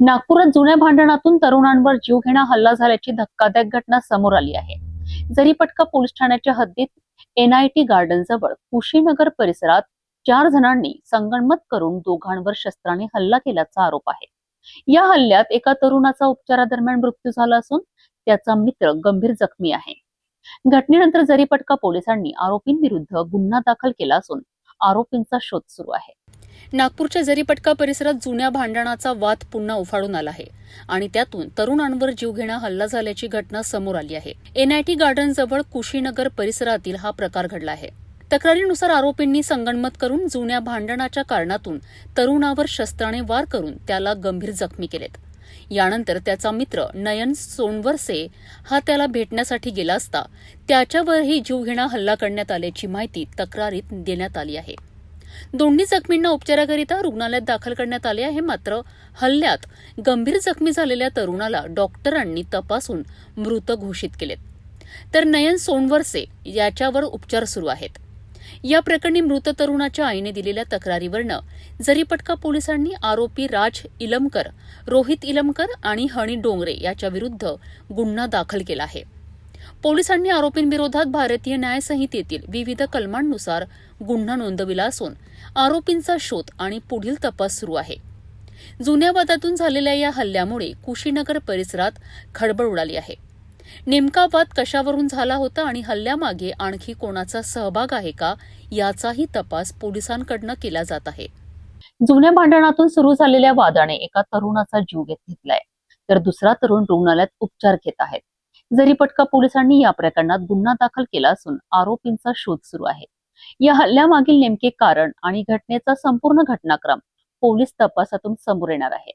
नागपुरात जुन्या भांडणातून तरुणांवर जीवघेणा हल्ला झाल्याची धक्कादायक घटना समोर आली आहे। जरीपटका पोलीस ठाण्याच्या हद्दीत NIT गार्डन जवळ कुशीनगर परिसरात 4 जणांनी संगनमत करून दोघांवर शस्त्राने हल्ला केल्याचा आरोप आहे। या हल्ल्यात एका तरुणाचा उपचारादरम्यान मृत्यू झाला असून त्याचा मित्र गंभीर जखमी आहे। घटनेनंतर जरीपटका पोलिसांनी आरोपींविरुद्ध गुन्हा दाखल केला असून आरोपींचा शोध सुरू आहे। नागपूरच्या जरीपटका परिसरात जुन्या भांडणाचा वाद पुन्हा उफाळून आला आहे आणि त्यातून तरुणांवर जीवघेणा हल्ला झाल्याची घटना समोर आली आहे। NIT गार्डन जवळ कुशीनगर परिसरातील हा प्रकार घडला आहे। तक्रारीनुसार आरोपींनी संगनमत करून जुन्या भांडणाच्या कारणातून तरुणावर शस्त्राने वार करून त्याला गंभीर जखमी केलेत। यानंतर त्याचा मित्र नयन सोनवरसे हा त्याला भेटण्यासाठी गेला असता त्याच्यावरही जीवघेणा हल्ला करण्यात आल्याची माहिती तक्रारीत देण्यात आली आहे। दोन्ही जखमींना उपचाराकरिता रुग्णालयात दाखल करण्यात आले आहे। मात्र हल्ल्यात गंभीर जखमी झालेल्या तरुणाला डॉक्टरांनी तपासून मृत घोषित केलेत, तर नयन सोनवरसे याच्यावर उपचार सुरू आहेत। या प्रकरणी मृत तरुणाच्या आईने दिलेल्या तक्रारीवरनं जरीपटका पोलिसांनी आरोपी राज इलमकर, रोहित इलमकर आणि हनी डोंगरे याच्या विरुद्ध गुन्हा दाखल केला आहे। पोलिसांनी आरोपींविरोधात भारतीय न्याय संहितेतील विविध कलमांनुसार गुन्हा नोंदविला असून आरोपींचा शोध आणि पुढील तपास सुरू आहे। जुन्या वादातून झालेल्या या हल्ल्यामुळे कुशीनगर परिसरात खळबळ उडाली आहे। नेमका वाद कशावरून झाला होता आणि हल्ल्यामागे आणखी कोणाचा सहभाग आहे का याचाही तपास पोलिसांकडून केला जात आहे। जुन्या भांडणातून सुरू झालेल्या वादाने एका तरुणाचा जीव घेतलाय, तर दुसरा तरुण रुग्णालयात उपचार घेत आहे। जरीपटका पोलिसांनी या प्रकरणात गुन्हा दाखल केला असून आरोपींचा शोध सुरू आहे। या हल्ल्यामागील नेमके कारण आणि घटनेचा संपूर्ण घटनाक्रम पोलीस तपासातून समोर येणार आहे।